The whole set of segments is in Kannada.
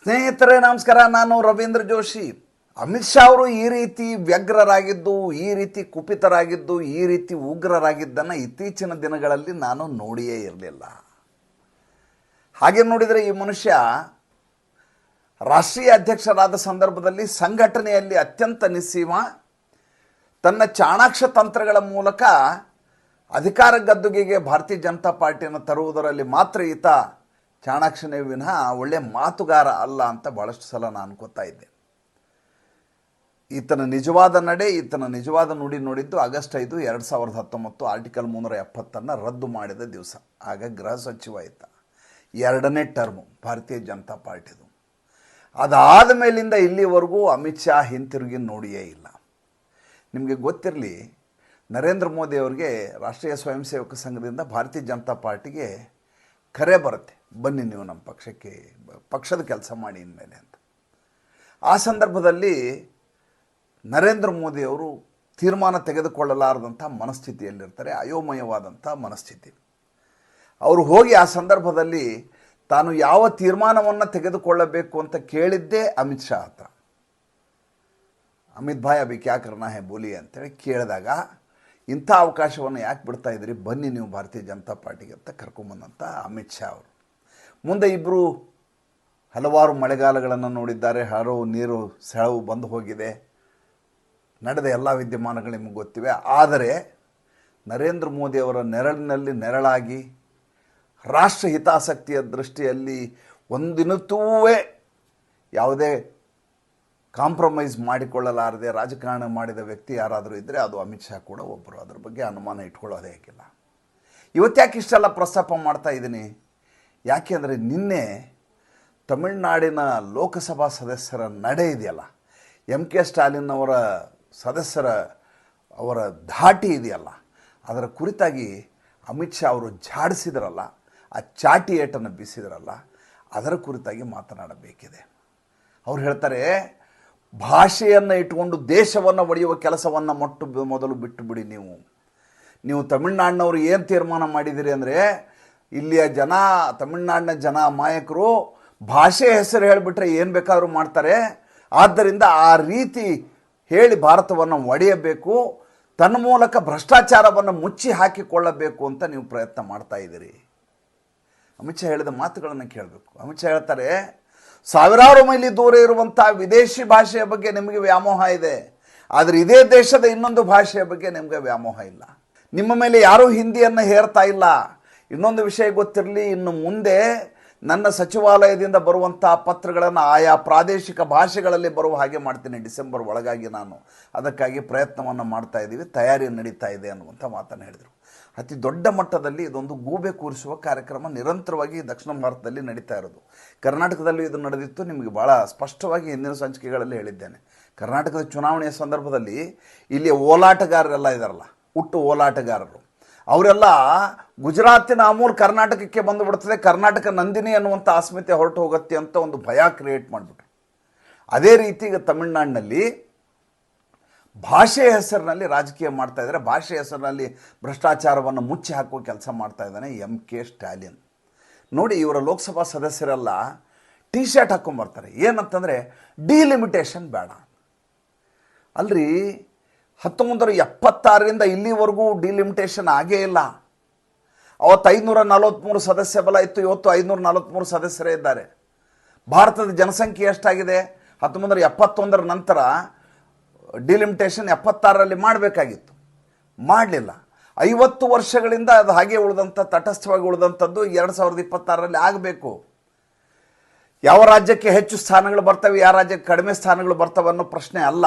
ಸ್ನೇಹಿತರೆ ನಮಸ್ಕಾರ, ನಾನು ರವೀಂದ್ರ ಜೋಶಿ. ಅಮಿತ್ ಶಾ ಅವರು ಈ ರೀತಿ ವ್ಯಗ್ರರಾಗಿದ್ದು, ಈ ರೀತಿ ಕುಪಿತರಾಗಿದ್ದು, ಈ ರೀತಿ ಉಗ್ರರಾಗಿದ್ದನ್ನು ಇತ್ತೀಚಿನ ದಿನಗಳಲ್ಲಿ ನಾನು ನೋಡಿಯೇ ಇರಲಿಲ್ಲ. ಹಾಗೆ ನೋಡಿದರೆ ಈ ಮನುಷ್ಯ ರಾಷ್ಟ್ರೀಯ ಅಧ್ಯಕ್ಷರಾದ ಸಂದರ್ಭದಲ್ಲಿ ಸಂಘಟನೆಯಲ್ಲಿ ಅತ್ಯಂತ ನಿಸ್ಸೀಮ, ತನ್ನ ಚಾಣಾಕ್ಷ ತಂತ್ರಗಳ ಮೂಲಕ ಅಧಿಕಾರ ಗದ್ದುಗೆಗೆ ಭಾರತೀಯ ಜನತಾ ಪಾರ್ಟಿಯನ್ನು ತರುವುದರಲ್ಲಿ ಮಾತ್ರ ಈತ ಚಾಣಾಕ್ಷನೇ ವಿನಃ ಒಳ್ಳೆಯ ಮಾತುಗಾರ ಅಲ್ಲ ಅಂತ ಭಾಳಷ್ಟು ಸಲ ನಾನು ಅನ್ಕೋತಾ ಇದ್ದೆ. ಈತನ ನಿಜವಾದ ನಡೆ, ಈತನ ನಿಜವಾದ ನುಡಿ ನೋಡಿದ್ದು ಆಗಸ್ಟ್ 5, 2019 ಆರ್ಟಿಕಲ್ 370 ರದ್ದು ಮಾಡಿದ ದಿವಸ. ಆಗ ಗೃಹ ಸಚಿವ ಈತ, 2ನೇ ಟರ್ಮು ಭಾರತೀಯ ಜನತಾ ಪಾರ್ಟಿದು. ಅದಾದ ಮೇಲಿಂದ ಇಲ್ಲಿವರೆಗೂ ಅಮಿತ್ ಶಾ ಹಿಂತಿರುಗಿ ನೋಡಿಯೇ ಇಲ್ಲ. ನಿಮಗೆ ಗೊತ್ತಿರಲಿ, ನರೇಂದ್ರ ಮೋದಿ ಅವರಿಗೆ ರಾಷ್ಟ್ರೀಯ ಸ್ವಯಂ ಸೇವಕ ಸಂಘದಿಂದ ಭಾರತೀಯ ಜನತಾ ಪಾರ್ಟಿಗೆ ಕರೆ ಬರುತ್ತೆ, ಬನ್ನಿ ನೀವು ನಮ್ಮ ಪಕ್ಷಕ್ಕೆ, ಪಕ್ಷದ ಕೆಲಸ ಮಾಡಿ ಇನ್ಮೇಲೆ ಅಂತ. ಆ ಸಂದರ್ಭದಲ್ಲಿ ನರೇಂದ್ರ ಮೋದಿಯವರು ತೀರ್ಮಾನ ತೆಗೆದುಕೊಳ್ಳಲಾರದಂಥ ಮನಸ್ಥಿತಿಯಲ್ಲಿರ್ತಾರೆ, ಅಯೋಮಯವಾದಂಥ ಮನಸ್ಥಿತಿ. ಅವರು ಹೋಗಿ ಆ ಸಂದರ್ಭದಲ್ಲಿ ತಾನು ಯಾವ ತೀರ್ಮಾನವನ್ನು ತೆಗೆದುಕೊಳ್ಳಬೇಕು ಅಂತ ಕೇಳಿದ್ದೇ ಅಮಿತ್ ಶಾ ಹತ್ರ. ಅಮಿತ್ ಭಾಯ್ ಅಭಿ ಕ್ಯಾ ಕರ್ನಾ ಹೈ ಬೋಲಿ ಅಂತೇಳಿ ಕೇಳಿದಾಗ, ಇಂಥ ಅವಕಾಶವನ್ನು ಯಾಕೆ ಬಿಡ್ತಾ ಇದ್ರಿ, ಬನ್ನಿ ನೀವು ಭಾರತೀಯ ಜನತಾ ಪಾರ್ಟಿಗೆ ಅಂತ ಕರ್ಕೊಂಬಂದಂಥ ಅಮಿತ್ ಶಾ ಅವರು. ಮುಂದೆ ಇಬ್ಬರು ಹಲವಾರು ಮಳೆಗಾಲಗಳನ್ನು ನೋಡಿದ್ದಾರೆ, ಹಲವು ನೀರು ಸೆಳವು ಬಂದು ಹೋಗಿದೆ, ನಡೆದ ಎಲ್ಲ ವಿದ್ಯಮಾನಗಳು ನಿಮಗೆ ಗೊತ್ತಿವೆ. ಆದರೆ ನರೇಂದ್ರ ಮೋದಿಯವರ ನೆರಳಿನಲ್ಲಿ ನೆರಳಾಗಿ, ರಾಷ್ಟ್ರ ಹಿತಾಸಕ್ತಿಯ ದೃಷ್ಟಿಯಲ್ಲಿ ಒಂದಿನತ್ತೂ ಯಾವುದೇ ಕಾಂಪ್ರಮೈಸ್ ಮಾಡಿಕೊಳ್ಳಲಾರದೆ ರಾಜಕಾರಣ ಮಾಡಿದ ವ್ಯಕ್ತಿ ಯಾರಾದರೂ ಇದ್ದರೆ ಅದು ಅಮಿತ್ ಶಾ ಕೂಡ ಒಬ್ಬರು. ಅದ್ರ ಬಗ್ಗೆ ಅನುಮಾನ ಇಟ್ಕೊಳ್ಳೋದೇ ಆಗಿಲ್ಲ. ಇವತ್ತ್ಯಾಕೆ ಇಷ್ಟೆಲ್ಲ ಪ್ರಸ್ತಾಪ ಮಾಡ್ತಾ ಇದ್ದೀನಿ, ಯಾಕೆಂದರೆ ನಿನ್ನೆ ತಮಿಳುನಾಡಿನ ಲೋಕಸಭಾ ಸದಸ್ಯರ ನಡೆ ಇದೆಯಲ್ಲ, ಎಂ ಕೆ ಸ್ಟಾಲಿನ್ ಅವರ ಸದಸ್ಯರ ಅವರ ಧಾಟಿ ಇದೆಯಲ್ಲ, ಅದರ ಕುರಿತಾಗಿ ಅಮಿತ್ ಶಾ ಅವರು ಝಾಡಿಸಿದ್ರಲ್ಲ, ಆ ಚಾಟಿ ಏಟನ್ನು ಬೀಸಿದ್ರಲ್ಲ, ಅದರ ಕುರಿತಾಗಿ ಮಾತನಾಡಬೇಕಿದೆ. ಅವ್ರು ಹೇಳ್ತಾರೆ, ಭಾಷೆಯನ್ನು ಇಟ್ಟುಕೊಂಡು ದೇಶವನ್ನು ಒಡೆಯುವ ಕೆಲಸವನ್ನು ಮೊದಲು ಬಿಟ್ಟು ಬಿಡಿ. ನೀವು ತಮಿಳ್ನಾಡಿನವರು ಏನು ತೀರ್ಮಾನ ಮಾಡಿದಿರಿ ಅಂದರೆ, ಇಲ್ಲಿಯ ಜನ, ತಮಿಳ್ನಾಡಿನ ಜನ ಅಮಾಯಕರು, ಭಾಷೆ ಹೆಸರು ಹೇಳಿಬಿಟ್ರೆ ಏನು ಬೇಕಾದರೂ ಮಾಡ್ತಾರೆ. ಆದ್ದರಿಂದ ಆ ರೀತಿ ಹೇಳಿ ಭಾರತವನ್ನು ಒಡೆಯಬೇಕು, ತನ್ನ ಮೂಲಕ ಭ್ರಷ್ಟಾಚಾರವನ್ನು ಮುಚ್ಚಿ ಹಾಕಿಕೊಳ್ಳಬೇಕು ಅಂತ ನೀವು ಪ್ರಯತ್ನ ಮಾಡ್ತಾ ಇದ್ದೀರಿ. ಅಮಿತ್ ಶಾ ಹೇಳಿದ ಮಾತುಗಳನ್ನು ಕೇಳಬೇಕು. ಅಮಿತ್ ಶಾ ಹೇಳ್ತಾರೆ, ಸಾವಿರಾರು ಮೈಲಿ ದೂರ ಇರುವಂಥ ವಿದೇಶಿ ಭಾಷೆಯ ಬಗ್ಗೆ ನಿಮಗೆ ವ್ಯಾಮೋಹ ಇದೆ, ಆದರೆ ಇದೇ ದೇಶದ ಇನ್ನೊಂದು ಭಾಷೆಯ ಬಗ್ಗೆ ನಿಮಗೆ ವ್ಯಾಮೋಹ ಇಲ್ಲ. ನಿಮ್ಮ ಮೇಲೆ ಯಾರೂ ಹಿಂದಿಯನ್ನು ಹೇರ್ತಾ ಇಲ್ಲ. ಇನ್ನೊಂದು ವಿಷಯ ಗೊತ್ತಿರಲಿ, ಇನ್ನು ಮುಂದೆ ನನ್ನ ಸಚಿವಾಲಯದಿಂದ ಬರುವಂಥ ಪತ್ರಗಳನ್ನು ಆಯಾ ಪ್ರಾದೇಶಿಕ ಭಾಷೆಗಳಲ್ಲಿ ಬರುವ ಹಾಗೆ ಮಾಡ್ತೀನಿ. ಡಿಸೆಂಬರ್ ಒಳಗಾಗಿ ನಾನು ಅದಕ್ಕಾಗಿ ಪ್ರಯತ್ನವನ್ನು ಮಾಡ್ತಾ ಇದ್ದೀವಿ, ತಯಾರಿ ನಡೀತಾ ಇದೆ ಅನ್ನುವಂಥ ಮಾತನ್ನು ಹೇಳಿದರು. ಅತಿ ದೊಡ್ಡ ಮಟ್ಟದಲ್ಲಿ ಇದೊಂದು ಗೂಬೆ ಕೂರಿಸುವ ಕಾರ್ಯಕ್ರಮ ನಿರಂತರವಾಗಿ ದಕ್ಷಿಣ ಭಾರತದಲ್ಲಿ ನಡೀತಾ ಇರೋದು. ಕರ್ನಾಟಕದಲ್ಲೂ ಇದು ನಡೆದಿತ್ತು, ನಿಮಗೆ ಭಾಳ ಸ್ಪಷ್ಟವಾಗಿ ಹಿಂದಿನ ಸಂಚಿಕೆಗಳಲ್ಲಿ ಹೇಳಿದ್ದೇನೆ. ಕರ್ನಾಟಕದ ಚುನಾವಣೆಯ ಸಂದರ್ಭದಲ್ಲಿ ಇಲ್ಲಿ ಓಲಾಟಗಾರರೆಲ್ಲ ಇದ್ದಾರಲ್ಲ, ಹುಟ್ಟು ಓಲಾಟಗಾರರು, ಅವರೆಲ್ಲ ಗುಜರಾತಿನ ಅಮೂಲ್ ಕರ್ನಾಟಕಕ್ಕೆ ಬಂದುಬಿಡ್ತದೆ, ಕರ್ನಾಟಕ ನಂದಿನಿ ಅನ್ನುವಂಥ ಅಸ್ಮಿತೆ ಹೊರಟು ಹೋಗುತ್ತೆ ಅಂತ ಒಂದು ಭಯ ಕ್ರಿಯೇಟ್ ಮಾಡಿಬಿಟ್ರು. ಅದೇ ರೀತಿ ಈಗ ತಮಿಳುನಾಡಿನಲ್ಲಿ ಭಾಷೆಯ ಹೆಸರಿನಲ್ಲಿ ರಾಜಕೀಯ ಮಾಡ್ತಾ ಇದ್ದಾರೆ, ಭಾಷೆಯ ಹೆಸರಿನಲ್ಲಿ ಭ್ರಷ್ಟಾಚಾರವನ್ನು ಮುಚ್ಚಿ ಹಾಕುವ ಕೆಲಸ ಮಾಡ್ತಾ ಇದ್ದಾನೆ ಎಂ ಕೆ ಸ್ಟಾಲಿನ್. ನೋಡಿ, ಇವರ ಲೋಕಸಭಾ ಸದಸ್ಯರೆಲ್ಲ ಟಿ ಶರ್ಟ್ ಹಾಕ್ಕೊಂಬರ್ತಾರೆ, ಏನಂತಂದರೆ ಡಿಲಿಮಿಟೇಷನ್ ಬೇಡ. ಅಲ್ರಿ, 1976ರಿಂದ ಇಲ್ಲಿವರೆಗೂ ಡಿಲಿಮಿಟೇಷನ್ ಆಗೇ ಇಲ್ಲ. ಅವತ್ತು 543 ಸದಸ್ಯ ಬಲ ಇತ್ತು, ಇವತ್ತು 543 ಸದಸ್ಯರೇ ಇದ್ದಾರೆ. ಭಾರತದ ಜನಸಂಖ್ಯೆ ಎಷ್ಟಾಗಿದೆ? 1971 ನಂತರ ಡಿಲಿಮಿಟೇಷನ್ 76ರಲ್ಲಿ ಮಾಡಬೇಕಾಗಿತ್ತು, ಮಾಡಲಿಲ್ಲ. 50 ವರ್ಷಗಳಿಂದ ಅದು ಹಾಗೆ ಉಳಿದಂಥ, ತಟಸ್ಥವಾಗಿ ಉಳಿದಂಥದ್ದು 2026ರಲ್ಲಿ ಆಗಬೇಕು. ಯಾವ ರಾಜ್ಯಕ್ಕೆ ಹೆಚ್ಚು ಸ್ಥಾನಗಳು ಬರ್ತವೆ, ಯಾವ ರಾಜ್ಯಕ್ಕೆ ಕಡಿಮೆ ಸ್ಥಾನಗಳು ಬರ್ತವೆ ಅನ್ನೋ ಪ್ರಶ್ನೆ ಅಲ್ಲ.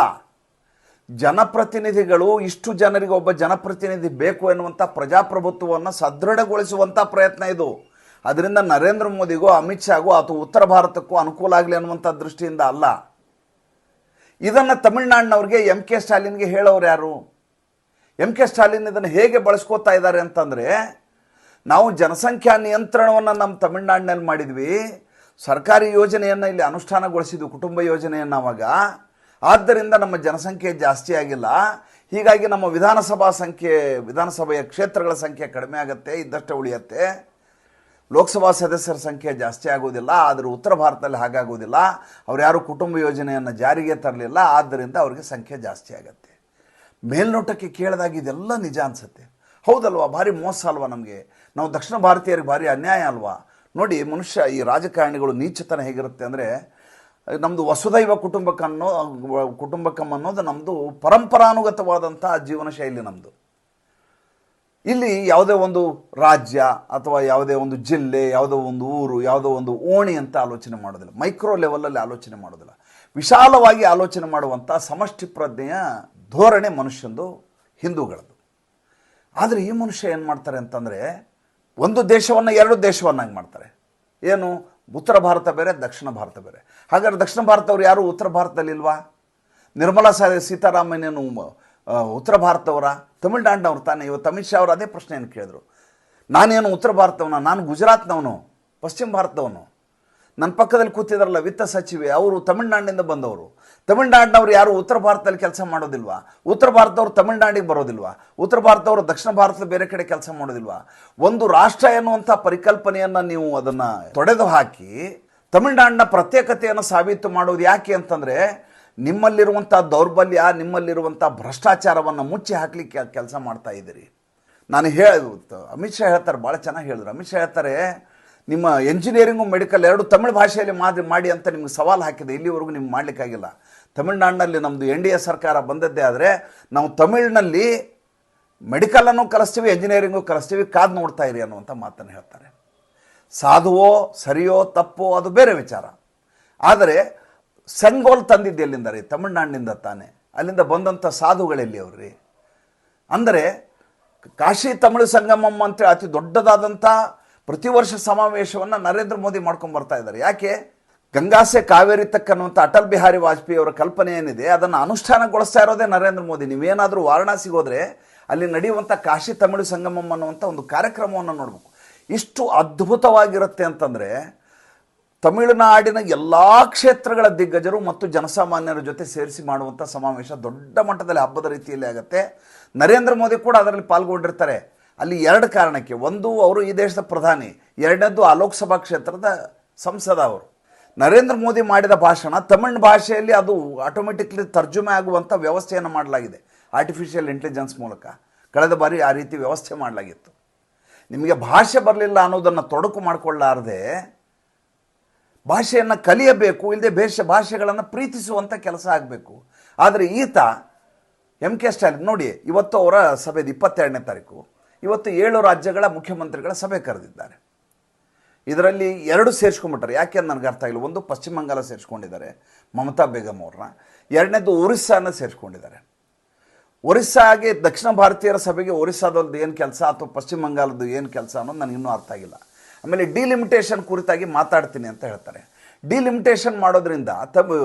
ಜನಪ್ರತಿನಿಧಿಗಳು, ಇಷ್ಟು ಜನರಿಗೆ ಒಬ್ಬ ಜನಪ್ರತಿನಿಧಿ ಬೇಕು ಎನ್ನುವಂಥ ಪ್ರಜಾಪ್ರಭುತ್ವವನ್ನು ಸದೃಢಗೊಳಿಸುವಂಥ ಪ್ರಯತ್ನ ಇದು. ಅದರಿಂದ ನರೇಂದ್ರ ಮೋದಿಗೂ ಅಮಿತ್ ಶಾಗೂ ಅಥವಾ ಉತ್ತರ ಭಾರತಕ್ಕೂ ಅನುಕೂಲ ಆಗಲಿ ಅನ್ನುವಂಥ ದೃಷ್ಟಿಯಿಂದ ಅಲ್ಲ. ಇದನ್ನು ತಮಿಳ್ನಾಡಿನವ್ರಿಗೆ, ಎಂ ಕೆ ಸ್ಟಾಲಿನ್ಗೆ ಹೇಳೋರು ಯಾರು? ಎಂ ಕೆ ಸ್ಟಾಲಿನ್ ಇದನ್ನು ಹೇಗೆ ಬಳಸ್ಕೋತಾ ಇದ್ದಾರೆ ಅಂತಂದರೆ, ನಾವು ಜನಸಂಖ್ಯಾ ನಿಯಂತ್ರಣವನ್ನು ನಮ್ಮ ತಮಿಳ್ನಾಡಿನಲ್ಲಿ ಮಾಡಿದ್ವಿ, ಸರ್ಕಾರಿ ಯೋಜನೆಯನ್ನು ಇಲ್ಲಿ ಅನುಷ್ಠಾನಗೊಳಿಸಿದ್ವಿ, ಕುಟುಂಬ ಯೋಜನೆಯನ್ನು ಅವಾಗ. ಆದ್ದರಿಂದ ನಮ್ಮ ಜನಸಂಖ್ಯೆ ಜಾಸ್ತಿ ಆಗಿಲ್ಲ, ಹೀಗಾಗಿ ನಮ್ಮ ವಿಧಾನಸಭೆಯ ಕ್ಷೇತ್ರಗಳ ಸಂಖ್ಯೆ ಕಡಿಮೆ ಆಗುತ್ತೆ, ಇದ್ದಷ್ಟೇ ಉಳಿಯುತ್ತೆ. ಲೋಕಸಭಾ ಸದಸ್ಯರ ಸಂಖ್ಯೆ ಜಾಸ್ತಿ ಆಗೋದಿಲ್ಲ, ಆದರೆ ಉತ್ತರ ಭಾರತದಲ್ಲಿ ಹಾಗಾಗೋದಿಲ್ಲ. ಅವ್ರು ಯಾರು ಕುಟುಂಬ ಯೋಜನೆಯನ್ನು ಜಾರಿಗೆ ತರಲಿಲ್ಲ, ಆದ್ದರಿಂದ ಅವ್ರಿಗೆ ಸಂಖ್ಯೆ ಜಾಸ್ತಿ ಆಗುತ್ತೆ. ಮೇಲ್ನೋಟಕ್ಕೆ ಕೇಳಿದಾಗ ಇದೆಲ್ಲ ನಿಜ ಅನಿಸುತ್ತೆ. ಹೌದಲ್ವಾ? ಭಾರಿ ಮೋಸ ಅಲ್ವಾ ನಮಗೆ? ನಾವು ದಕ್ಷಿಣ ಭಾರತೀಯರಿಗೆ ಭಾರಿ ಅನ್ಯಾಯ ಅಲ್ವಾ? ನೋಡಿ, ಮನುಷ್ಯ ಈ ರಾಜಕಾರಣಿಗಳು ನೀಚತನ ಹೇಗಿರುತ್ತೆ ಅಂದರೆ, ನಮ್ಮದು ವಸುದೈವ ಕುಟುಂಬಕಂ ಅನ್ನೋದು ನಮ್ಮದು ಪರಂಪರಾನುಗತವಾದಂಥ ಜೀವನ ಶೈಲಿ ನಮ್ಮದು. ಇಲ್ಲಿ ಯಾವುದೇ ಒಂದು ರಾಜ್ಯ ಅಥವಾ ಯಾವುದೇ ಒಂದು ಜಿಲ್ಲೆ, ಯಾವುದೋ ಒಂದು ಊರು, ಯಾವುದೋ ಒಂದು ಓಣಿ ಅಂತ ಆಲೋಚನೆ ಮಾಡೋದಿಲ್ಲ. ಮೈಕ್ರೋ ಲೆವೆಲಲ್ಲಿ ಆಲೋಚನೆ ಮಾಡೋದಿಲ್ಲ. ವಿಶಾಲವಾಗಿ ಆಲೋಚನೆ ಮಾಡುವಂಥ ಸಮಷ್ಟಿ ಪ್ರಜ್ಞೆಯ ಧೋರಣೆ ಮನುಷ್ಯಂದು, ಹಿಂದೂಗಳದ್ದು. ಆದರೆ ಈ ಮನುಷ್ಯ ಏನು ಮಾಡ್ತಾರೆ ಅಂತಂದರೆ, ಒಂದು ದೇಶವನ್ನು ಎರಡು ದೇಶವನ್ನಾಗಿ ಮಾಡ್ತಾರೆ. ಏನು? ಉತ್ತರ ಭಾರತ ಬೇರೆ, ದಕ್ಷಿಣ ಭಾರತ ಬೇರೆ. ಹಾಗಾದ್ರೆ ದಕ್ಷಿಣ ಭಾರತವ್ರು ಯಾರು ಉತ್ತರ ಭಾರತದಲ್ಲಿಲ್ವಾ? ನಿರ್ಮಲಾ ಸೀತಾರಾಮನ್ ಉತ್ತರ ಭಾರತವರ, ತಮಿಳ್ನಾಡಿನವ್ರು ತಾನೇ? ಇವತ್ತು ಅಮಿತ್ ಶಾ ಅವರು ಅದೇ ಪ್ರಶ್ನೆಯನ್ನು ಕೇಳಿದ್ರು. ನಾನೇನು ಉತ್ತರ ಭಾರತವನ? ನಾನು ಗುಜರಾತ್ನವನು, ಪಶ್ಚಿಮ ಭಾರತದವನು. ನನ್ನ ಪಕ್ಕದಲ್ಲಿ ಕೂತಿದಾರಲ್ಲ ವಿತ್ತ ಸಚಿವೆ, ಅವರು ತಮಿಳ್ನಾಡಿನಿಂದ ಬಂದವರು. ತಮಿಳ್ನಾಡಿನವ್ರು ಯಾರು ಉತ್ತರ ಭಾರತದಲ್ಲಿ ಕೆಲಸ ಮಾಡೋದಿಲ್ವಾ? ಉತ್ತರ ಭಾರತವ್ರು ತಮಿಳ್ನಾಡಿಗೆ ಬರೋದಿಲ್ವಾ? ಉತ್ತರ ಭಾರತವರು ದಕ್ಷಿಣ ಭಾರತದ ಬೇರೆ ಕಡೆ ಕೆಲಸ ಮಾಡೋದಿಲ್ವಾ? ಒಂದು ರಾಷ್ಟ್ರ ಎನ್ನುವಂಥ ಪರಿಕಲ್ಪನೆಯನ್ನು ನೀವು ಅದನ್ನು ತೊಡೆದು ಹಾಕಿ ತಮಿಳ್ನಾಡಿನ ಪ್ರತ್ಯೇಕತೆಯನ್ನು ಸಾಬೀತು ಮಾಡೋದು ಯಾಕೆ ಅಂತಂದರೆ, ನಿಮ್ಮಲ್ಲಿರುವಂಥ ದೌರ್ಬಲ್ಯ, ನಿಮ್ಮಲ್ಲಿರುವಂಥ ಭ್ರಷ್ಟಾಚಾರವನ್ನು ಮುಚ್ಚಿ ಹಾಕಲಿಕ್ಕೆ ಕೆಲಸ ಮಾಡ್ತಾ ಇದ್ದೀರಿ. ನಾನು ಅಮಿತ್ ಶಾ ಹೇಳ್ತಾರೆ, ಭಾಳ ಚೆನ್ನಾಗಿ ಹೇಳಿದ್ರು. ಅಮಿತ್ ಶಾ ಹೇಳ್ತಾರೆ, ನಿಮ್ಮ ಎಂಜಿನಿಯರಿಂಗು ಮೆಡಿಕಲ್ ಎರಡು ತಮಿಳು ಭಾಷೆಯಲ್ಲಿ ಮಾಡಿ ಅಂತ ನಿಮ್ಗೆ ಸವಾಲು ಹಾಕಿದೆ. ಇಲ್ಲಿವರೆಗೂ ನಿಮ್ಗೆ ಮಾಡಲಿಕ್ಕಾಗಿಲ್ಲ. ತಮಿಳ್ನಾಡಿನಲ್ಲಿ ನಮ್ಮದು NDA ಸರ್ಕಾರ ಬಂದದ್ದೇ ಆದರೆ ನಾವು ತಮಿಳಿನಲ್ಲಿ ಮೆಡಿಕಲನ್ನು ಕಲಿಸ್ತೀವಿ, ಎಂಜಿನಿಯರಿಂಗು ಕಲಿಸ್ತೀವಿ, ಕಾದು ನೋಡ್ತಾ ಇರಿ ಅನ್ನುವಂಥ ಮಾತನ್ನು ಹೇಳ್ತಾರೆ. ಸಾಧುವೋ ಸರಿಯೋ ತಪ್ಪೋ ಅದು ಬೇರೆ ವಿಚಾರ. ಆದರೆ ಸೆಂಗೋಲ್ ತಂದಿದ್ದು ಎಲ್ಲಿಂದ ರೀ? ತಮಿಳ್ನಾಡಿನಿಂದ ತಾನೆ. ಅಲ್ಲಿಂದ ಬಂದಂಥ ಸಾಧುಗಳೆಲ್ಲಿ ಅವ್ರಿ? ಅಂದರೆ ಕಾಶಿ ತಮಿಳು ಸಂಗಮಂ ಅಂತೇಳಿ ಅತಿ ದೊಡ್ಡದಾದಂಥ ಪ್ರತಿ ವರ್ಷ ಸಮಾವೇಶವನ್ನು ನರೇಂದ್ರ ಮೋದಿ ಮಾಡ್ಕೊಂಡು ಬರ್ತಾ ಇದ್ದಾರೆ. ಯಾಕೆ? ಗಂಗಾಸೆ ಕಾವೇರಿ ತಕ್ ಅನ್ನುವಂಥ ಅಟಲ್ ಬಿಹಾರಿ ವಾಜಪೇಯಿ ಅವರ ಕಲ್ಪನೆ ಏನಿದೆ ಅದನ್ನು ಅನುಷ್ಠಾನಗೊಳಿಸ್ತಾ ಇರೋದೇ ನರೇಂದ್ರ ಮೋದಿ. ನೀವೇನಾದರೂ ವಾರಣಾಸಿಗೆ ಹೋದರೆ ಅಲ್ಲಿ ನಡೆಯುವಂಥ ಕಾಶಿ ತಮಿಳು ಸಂಗಮಂ ಅನ್ನುವಂಥ ಒಂದು ಕಾರ್ಯಕ್ರಮವನ್ನು ನೋಡಬೇಕು. ಇಷ್ಟು ಅದ್ಭುತವಾಗಿರುತ್ತೆ ಅಂತಂದರೆ, ತಮಿಳುನಾಡಿನ ಎಲ್ಲ ಕ್ಷೇತ್ರಗಳ ದಿಗ್ಗಜರು ಮತ್ತು ಜನಸಾಮಾನ್ಯರ ಜೊತೆ ಸೇರಿಸಿ ಮಾಡುವಂಥ ಸಮಾವೇಶ ದೊಡ್ಡ ಮಟ್ಟದಲ್ಲಿ ಹಬ್ಬದ ರೀತಿಯಲ್ಲಿ ಆಗುತ್ತೆ. ನರೇಂದ್ರ ಮೋದಿ ಕೂಡ ಅದರಲ್ಲಿ ಪಾಲ್ಗೊಂಡಿರ್ತಾರೆ. ಅಲ್ಲಿ ಎರಡು ಕಾರಣಕ್ಕೆ: ಒಂದು, ಅವರು ಈ ದೇಶದ ಪ್ರಧಾನಿ; ಎರಡನೇದು, ಆ ಲೋಕಸಭಾ ಕ್ಷೇತ್ರದ ಸಂಸದ ಅವರು. ನರೇಂದ್ರ ಮೋದಿ ಮಾಡಿದ ಭಾಷಣ ತಮಿಳು ಭಾಷೆಯಲ್ಲಿ ಅದು ಆಟೋಮೆಟಿಕ್ಲಿ ತರ್ಜುಮೆ ಆಗುವಂಥ ವ್ಯವಸ್ಥೆಯನ್ನು ಮಾಡಲಾಗಿದೆ ಆರ್ಟಿಫಿಷಿಯಲ್ ಇಂಟೆಲಿಜೆನ್ಸ್ ಮೂಲಕ. ಕಳೆದ ಬಾರಿ ಆ ರೀತಿ ವ್ಯವಸ್ಥೆ ಮಾಡಲಾಗಿತ್ತು. ನಿಮಗೆ ಭಾಷೆ ಬರಲಿಲ್ಲ ಅನ್ನೋದನ್ನು ತೊಡಕು ಮಾಡಿಕೊಳ್ಳಾರದೆ ಭಾಷೆಯನ್ನು ಕಲಿಯಬೇಕು, ಇಲ್ಲದೆ ಭಾಷೆಗಳನ್ನು ಪ್ರೀತಿಸುವಂಥ ಕೆಲಸ ಆಗಬೇಕು. ಆದರೆ ಈತ MK ಸ್ಟಾಲಿನ್ ನೋಡಿ, ಇವತ್ತು ಅವರ ಸಭೆದು 22ನೇ ತಾರೀಕು, ಇವತ್ತು 7 ರಾಜ್ಯಗಳ ಮುಖ್ಯಮಂತ್ರಿಗಳ ಸಭೆ ಕರೆದಿದ್ದಾರೆ. ಇದರಲ್ಲಿ 2 ಸೇರಿಸ್ಕೊಂಡ್ಬಿಟ್ರೆ. ಯಾಕೆ ನನಗೆ ಅರ್ಥ ಆಗಿಲ್ಲ. ಒಂದು, ಪಶ್ಚಿಮ ಬಂಗಾಳ ಸೇರಿಸ್ಕೊಂಡಿದ್ದಾರೆ ಮಮತಾ ಬೇಗಂ ಅವ್ರನ್ನ. ಎರಡನೇದು, ಒರಿಸ್ಸಾನ ಸೇರಿಸ್ಕೊಂಡಿದ್ದಾರೆ. ಒರಿಸ್ಸಾಗೆ ದಕ್ಷಿಣ ಭಾರತೀಯರ ಸಭೆಗೆ ಒರಿಸ್ಸಾದವ್ರದ್ದು ಏನು ಕೆಲಸ ಅಥವಾ ಪಶ್ಚಿಮ ಬಂಗಾಳದ್ದು ಏನು ಕೆಲಸ ಅನ್ನೋದು ನನಗಿನ್ನೂ ಅರ್ಥ ಆಗಿಲ್ಲ. ಆಮೇಲೆ ಡಿಲಿಮಿಟೇಷನ್ ಕುರಿತಾಗಿ ಮಾತಾಡ್ತೀನಿ ಅಂತ ಹೇಳ್ತಾರೆ. ಡಿಲಿಮಿಟೇಷನ್ ಮಾಡೋದ್ರಿಂದ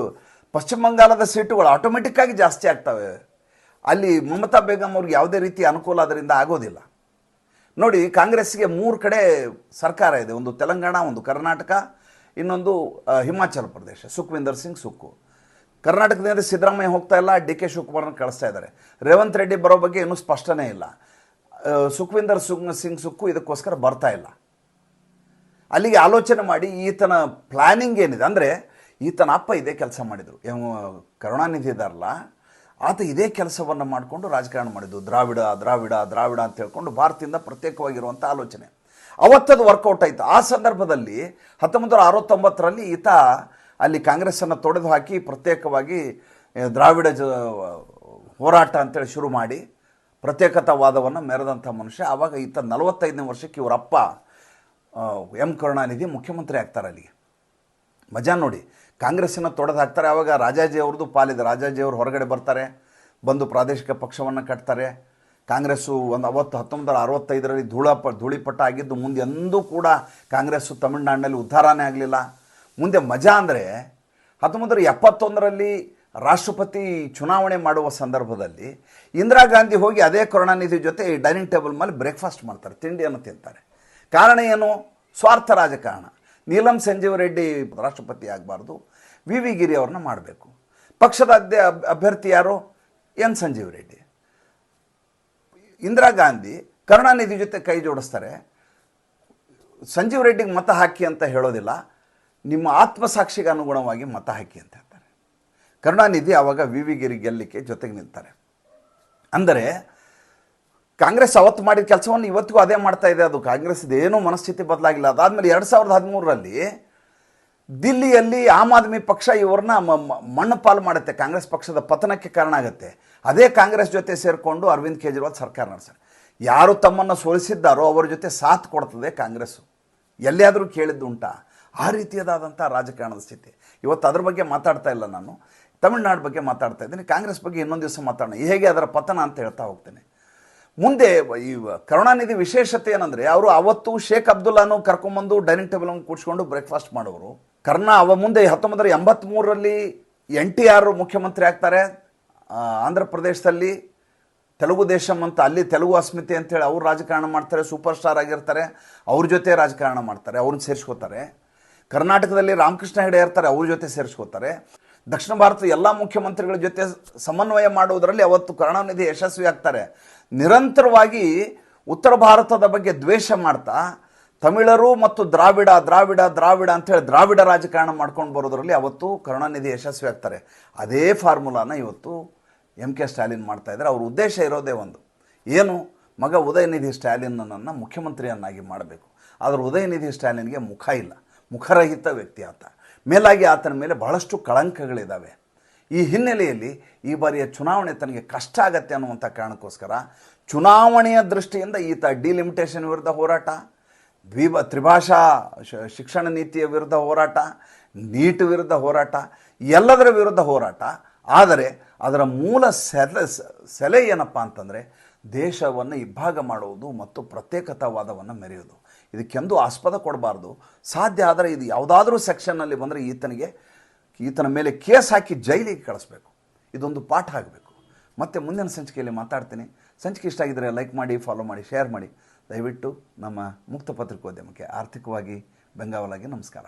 ಪಶ್ಚಿಮ ಬಂಗಾಳದ ಸೀಟುಗಳು ಆಟೋಮೆಟಿಕ್ಕಾಗಿ ಜಾಸ್ತಿ ಆಗ್ತವೆ. ಅಲ್ಲಿ ಮಮತಾ ಬೇಗಂ ಅವ್ರಿಗೆ ಯಾವುದೇ ರೀತಿ ಅನುಕೂಲ ಅದರಿಂದ ಆಗೋದಿಲ್ಲ. ನೋಡಿ, ಕಾಂಗ್ರೆಸ್ಗೆ 3 ಕಡೆ ಸರ್ಕಾರ ಇದೆ. ಒಂದು ತೆಲಂಗಾಣ, ಒಂದು ಕರ್ನಾಟಕ, ಇನ್ನೊಂದು ಹಿಮಾಚಲ ಪ್ರದೇಶ. ಸುಖ್ವಿಂದರ್ ಸಿಂಗ್ ಸುಕ್ಕು. ಕರ್ನಾಟಕದಿಂದ ಸಿದ್ದರಾಮಯ್ಯ ಹೋಗ್ತಾ ಇಲ್ಲ, DK ಶಿವಕುಮಾರ್ನ ಕಳಿಸ್ತಾ ಇದ್ದಾರೆ. ರೇವಂತ್ ರೆಡ್ಡಿ ಬರೋ ಬಗ್ಗೆ ಇನ್ನೂ ಸ್ಪಷ್ಟನೇ ಇಲ್ಲ. ಸುಖ್ವಿಂದರ್ ಸಿಂಗ್ ಸುಕ್ಕು ಇದಕ್ಕೋಸ್ಕರ ಬರ್ತಾ ಇಲ್ಲ. ಅಲ್ಲಿಗೆ ಆಲೋಚನೆ ಮಾಡಿ ಈತನ ಪ್ಲ್ಯಾನಿಂಗ್ ಏನಿದೆ ಅಂದರೆ, ಈತನ ಅಪ್ಪ ಇದೇ ಕೆಲಸ ಮಾಡಿದರು. ಕರುಣಾನಿಧಿ ಇದ್ದಾರಲ್ಲ, ಆತ ಇದೇ ಕೆಲಸವನ್ನು ಮಾಡಿಕೊಂಡು ರಾಜಕಾರಣ ಮಾಡಿದ್ದು. ದ್ರಾವಿಡ ದ್ರಾವಿಡ ದ್ರಾವಿಡ ಅಂತ ಹೇಳ್ಕೊಂಡು ಭಾರತದಿಂದ ಪ್ರತ್ಯೇಕವಾಗಿರುವಂಥ ಆಲೋಚನೆ. ಅವತ್ತದು ವರ್ಕೌಟ್ ಆಯಿತು. ಆ ಸಂದರ್ಭದಲ್ಲಿ 1969ರಲ್ಲಿ ಈತ ಅಲ್ಲಿ ಕಾಂಗ್ರೆಸ್ಸನ್ನು ತೊಡೆದು ಹಾಕಿ ಪ್ರತ್ಯೇಕವಾಗಿ ದ್ರಾವಿಡ ಹೋರಾಟ ಅಂತೇಳಿ ಶುರು ಮಾಡಿ ಪ್ರತ್ಯೇಕತಾವಾದವನ್ನು ಮೆರೆದಂಥ ಮನುಷ್ಯ. ಆವಾಗ ಈತ 45ನೇ ವರ್ಷಕ್ಕೆ ಇವರಪ್ಪ ಕರುಣಾನಿಧಿ ಮುಖ್ಯಮಂತ್ರಿ ಆಗ್ತಾರೆ. ಅಲ್ಲಿಗೆ ಮಜಾ ನೋಡಿ. ಕಾಂಗ್ರೆಸ್ಸನ್ನು ತೊಡೆದು ಹಾಕ್ತಾರೆ. ಆವಾಗ ರಾಜಾಜಿ ಅವ್ರದ್ದು ಪಾಲಿದೆ. ರಾಜಾಜಿ ಅವರು ಹೊರಗಡೆ ಬರ್ತಾರೆ, ಬಂದು ಪ್ರಾದೇಶಿಕ ಪಕ್ಷವನ್ನು ಕಟ್ತಾರೆ. ಕಾಂಗ್ರೆಸ್ಸು ಅವತ್ತು 1965ರಲ್ಲಿ ಧೂಳಿಪಟ ಆಗಿದ್ದು. ಮುಂದೆ ಎಂದೂ ಕೂಡ ಕಾಂಗ್ರೆಸ್ಸು ತಮಿಳುನಾಡಿನಲ್ಲಿ ಉದ್ಧಾರನೇ ಆಗಲಿಲ್ಲ. ಮುಂದೆ ಮಜಾ ಅಂದರೆ 1971ರಲ್ಲಿ ರಾಷ್ಟ್ರಪತಿ ಚುನಾವಣೆ ಮಾಡುವ ಸಂದರ್ಭದಲ್ಲಿ ಇಂದಿರಾ ಗಾಂಧಿ ಹೋಗಿ ಅದೇ ಕರುಣಾನಿಧಿ ಜೊತೆ ಡೈನಿಂಗ್ ಟೇಬಲ್ ಮೇಲೆ ಬ್ರೇಕ್ಫಾಸ್ಟ್ ಮಾಡ್ತಾರೆ, ತಿಂಡಿಯನ್ನು ತಿಂತಾರೆ. ಕಾರಣ ಏನು? ಸ್ವಾರ್ಥ ರಾಜಕಾರಣ. ನೀಲಂ ಸಂಜೀವ್ ರೆಡ್ಡಿ ರಾಷ್ಟ್ರಪತಿ ಆಗಬಾರ್ದು, ವಿ ಗಿರಿ ಅವ್ರನ್ನ ಮಾಡಬೇಕು. ಪಕ್ಷದ ಅಭ್ಯರ್ಥಿ ಯಾರು? ಎನ್ ಸಂಜೀವ್ ರೆಡ್ಡಿ. ಇಂದಿರಾ ಗಾಂಧಿ ಕರುಣಾನಿಧಿ ಜೊತೆ ಕೈ ಜೋಡಿಸ್ತಾರೆ. ಸಂಜೀವ್ ರೆಡ್ಡಿಗೆ ಮತ ಹಾಕಿ ಅಂತ ಹೇಳೋದಿಲ್ಲ, ನಿಮ್ಮ ಆತ್ಮಸಾಕ್ಷಿಗೆ ಅನುಗುಣವಾಗಿ ಮತ ಹಾಕಿ ಅಂತ ಹೇಳ್ತಾರೆ. ಕರುಣಾನಿಧಿ ಆವಾಗ ವಿ ವಿ ಗಿರಿ ಗೆಲ್ಲಲಿಕ್ಕೆ ಜೊತೆಗೆ ನಿಲ್ತಾರೆ. ಅಂದರೆ ಕಾಂಗ್ರೆಸ್ ಅವತ್ತು ಮಾಡಿದ ಕೆಲಸವನ್ನು ಇವತ್ತಿಗೂ ಅದೇ ಮಾಡ್ತಾ ಇದೆ. ಅದು ಕಾಂಗ್ರೆಸ್ದು ಏನೂ ಮನಸ್ಥಿತಿ ಬದಲಾಗಿಲ್ಲ. ಅದಾದಮೇಲೆ 2013ರಲ್ಲಿ ದಿಲ್ಲಿಯಲ್ಲಿ ಆಮ್ ಆದ್ಮಿ ಪಕ್ಷ ಇವ್ರನ್ನ ಮಣ್ಣು ಪಾಲು ಮಾಡುತ್ತೆ, ಕಾಂಗ್ರೆಸ್ ಪಕ್ಷದ ಪತನಕ್ಕೆ ಕಾರಣ ಆಗುತ್ತೆ. ಅದೇ ಕಾಂಗ್ರೆಸ್ ಜೊತೆ ಸೇರಿಕೊಂಡು ಅರವಿಂದ್ ಕೇಜ್ರಿವಾಲ್ ಸರ್ಕಾರ ನಡೆಸ್ತಾರೆ. ಯಾರು ತಮ್ಮನ್ನು ಸೋಲಿಸಿದ್ದಾರೋ ಅವರ ಜೊತೆ ಸಾಥ್ ಕೊಡ್ತದೆ ಕಾಂಗ್ರೆಸ್ಸು. ಎಲ್ಲಿಯಾದರೂ ಕೇಳಿದ್ದು ಉಂಟಾ? ಆ ರೀತಿಯಾದಂಥ ರಾಜಕಾರಣದ ಸ್ಥಿತಿ. ಇವತ್ತು ಅದ್ರ ಬಗ್ಗೆ ಮಾತಾಡ್ತಾ ಇಲ್ಲ ನಾನು, ತಮಿಳ್ನಾಡು ಬಗ್ಗೆ ಮಾತಾಡ್ತಾ ಇದ್ದೀನಿ. ಕಾಂಗ್ರೆಸ್ ಬಗ್ಗೆ ಇನ್ನೊಂದು ದಿವಸ ಮಾತಾಡೋಣ, ಹೇಗೆ ಅದರ ಪತನ ಅಂತ ಹೇಳ್ತಾ ಹೋಗ್ತೇನೆ. ಮುಂದೆ ಈ ಕರುಣಾನಿಧಿ ವಿಶೇಷತೆ ಏನಂದರೆ, ಅವರು ಅವತ್ತು ಶೇಖ್ ಅಬ್ದುಲ್ಲಾನು ಕರ್ಕೊಂಬಂದು ಡೈನಿಂಗ್ ಟೇಬಲ್ ಕೂಡಿಸ್ಕೊಂಡು ಬ್ರೇಕ್ಫಾಸ್ಟ್ ಮಾಡೋರು. ಮುಂದೆ 1983ರಲ್ಲಿ NTR ಮುಖ್ಯಮಂತ್ರಿ ಆಗ್ತಾರೆ. ಆಂಧ್ರ ಪ್ರದೇಶದಲ್ಲಿ ತೆಲುಗು ದೇಶಂ ಅಂತ, ಅಲ್ಲಿ ತೆಲುಗು ಅಸ್ಮಿತೆ ಅಂತೇಳಿ ಅವ್ರು ರಾಜಕಾರಣ ಮಾಡ್ತಾರೆ, ಸೂಪರ್ ಸ್ಟಾರ್ ಆಗಿರ್ತಾರೆ, ಅವ್ರ ಜೊತೆ ರಾಜಕಾರಣ ಮಾಡ್ತಾರೆ, ಅವ್ರನ್ನ ಸೇರಿಸ್ಕೋತಾರೆ. ಕರ್ನಾಟಕದಲ್ಲಿ ರಾಮಕೃಷ್ಣ ಹೆಗಡೆ ಇರ್ತಾರೆ, ಅವ್ರ ಜೊತೆ ಸೇರಿಸ್ಕೋತಾರೆ. ದಕ್ಷಿಣ ಭಾರತದ ಎಲ್ಲ ಮುಖ್ಯಮಂತ್ರಿಗಳ ಜೊತೆ ಸಮನ್ವಯ ಮಾಡುವುದರಲ್ಲಿ ಅವತ್ತು ಕರುಣಾನಿಧಿ ಯಶಸ್ವಿ ಆಗ್ತಾರೆ. ನಿರಂತರವಾಗಿ ಉತ್ತರ ಭಾರತದ ಬಗ್ಗೆ ದ್ವೇಷ ಮಾಡ್ತಾ ತಮಿಳರು ಮತ್ತು ದ್ರಾವಿಡ ಅಂಥೇಳಿ ದ್ರಾವಿಡ ರಾಜಕಾರಣ ಮಾಡ್ಕೊಂಡು ಬರೋದರಲ್ಲಿ ಅವತ್ತು ಕರುಣಾನಿಧಿ ಯಶಸ್ವಿ ಆಗ್ತಾರೆ. ಅದೇ ಫಾರ್ಮುಲಾನ ಇವತ್ತು MK ಸ್ಟಾಲಿನ್ ಮಾಡ್ತಾ ಇದ್ದಾರೆ. ಅವ್ರ ಉದ್ದೇಶ ಇರೋದೇ ಒಂದು, ಏನು, ಮಗ ಉದಯನಿಧಿ ಸ್ಟಾಲಿನ್ನನ್ನು ಮುಖ್ಯಮಂತ್ರಿಯನ್ನಾಗಿ ಮಾಡಬೇಕು. ಆದರೆ ಉದಯನಿಧಿ ಸ್ಟಾಲಿನ್ಗೆ ಮುಖ ಇಲ್ಲ, ಮುಖರಹಿತ ವ್ಯಕ್ತಿ ಆತ. ಮೇಲಾಗಿ ಆತನ ಮೇಲೆ ಬಹಳಷ್ಟು ಕಳಂಕಗಳಿದ್ದಾವೆ. ಈ ಹಿನ್ನೆಲೆಯಲ್ಲಿ ಈ ಬಾರಿಯ ಚುನಾವಣೆ ತನಗೆ ಕಷ್ಟ ಆಗತ್ತೆ ಅನ್ನುವಂಥ ಕಾರಣಕ್ಕೋಸ್ಕರ ಚುನಾವಣೆಯ ದೃಷ್ಟಿಯಿಂದ ಈತ ಡಿಲಿಮಿಟೇಷನ್ ವಿರುದ್ಧ ಹೋರಾಟ, ತ್ರಿಭಾಷಾ ಶಿಕ್ಷಣ ನೀತಿಯ ವಿರುದ್ಧ ಹೋರಾಟ, ನೀಟ್ ವಿರುದ್ಧ ಹೋರಾಟ, ಎಲ್ಲದರ ವಿರುದ್ಧ ಹೋರಾಟ. ಆದರೆ ಅದರ ಮೂಲ ಸೆಲೆ ಏನಪ್ಪ ಅಂತಂದರೆ ದೇಶವನ್ನು ಇಬ್ಬಾಗ ಮಾಡುವುದು ಮತ್ತು ಪ್ರತ್ಯೇಕತಾವಾದವನ್ನು ಮೆರೆಯುವುದು. ಇದಕ್ಕೆಂದು ಆಸ್ಪದ ಕೊಡಬಾರ್ದು. ಸಾಧ್ಯ ಆದರೆ ಇದು ಯಾವುದಾದ್ರೂ ಸೆಕ್ಷನ್ನಲ್ಲಿ ಬಂದರೆ ಈತನ ಮೇಲೆ ಕೇಸ್ ಹಾಕಿ ಜೈಲಿಗೆ ಕಳಿಸ್ಬೇಕು. ಇದೊಂದು ಪಾಠ ಆಗಬೇಕು. ಮತ್ತೆ ಮುಂದಿನ ಸಂಚಿಕೆಯಲ್ಲಿ ಮಾತಾಡ್ತೀನಿ. ಸಂಚಿಕೆ ಇಷ್ಟ ಆಗಿದ್ದರೆ ಲೈಕ್ ಮಾಡಿ, ಫಾಲೋ ಮಾಡಿ, ಶೇರ್ ಮಾಡಿ. ದಯವಿಟ್ಟು ನಮ್ಮ ಮುಕ್ತ ಪತ್ರಿಕೋದ್ಯಮಕ್ಕೆ ಆರ್ಥಿಕವಾಗಿ ಬೆಂಗಾವಲಾಗಿ ನಮಸ್ಕಾರ.